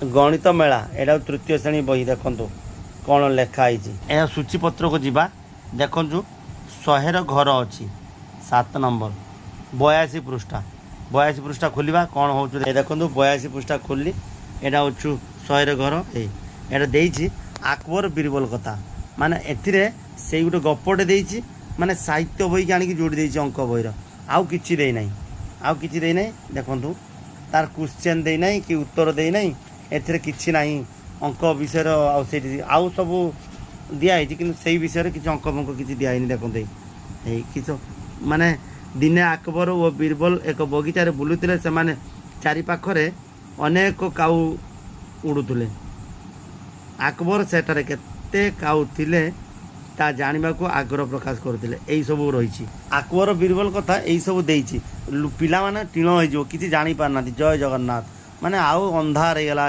गणित मेला एटा तृतीय श्रेणी बही देखु कौन लिखाई यह सूचीपत्र को जीवा देखु 100 घर अच्छी 7 नंबर 82 पृष्ठा खोलिबा कौन हो देखो 82 पृष्ठा खोलि एटा हूँ 100 घर एटा देइछि अकबर बीरबल कथा माने एथिरे से गोटे गपटे देइछि माने साहित्य बही की आनिक जोड़ी देइछि अंक बहीर आउ किछि देइ नै आउ किछि देइ नै देखंतु तार क्वेश्चन देइ नै कि उत्तर देइ नै एथिरे किछि नाही अंक विषय आउ से आउ सब दिया कि से विषय किसी अंक फंक किसी दिखाई देखते कि माने दिने अकबर और बीरबल एक बगीचार बुलुले से माने चारिपाखरे अनेक काऊ उड़ुले अकबर सेठारे केते काऊ थिले ता जानिबा को आग्रह प्रकाश करते यही सब रही अकबर बीरबल कथा यही सब देइछि पिला माने टीण हो किसी जानी पारना जय जगन्नाथ माने आउ अंधार हो गला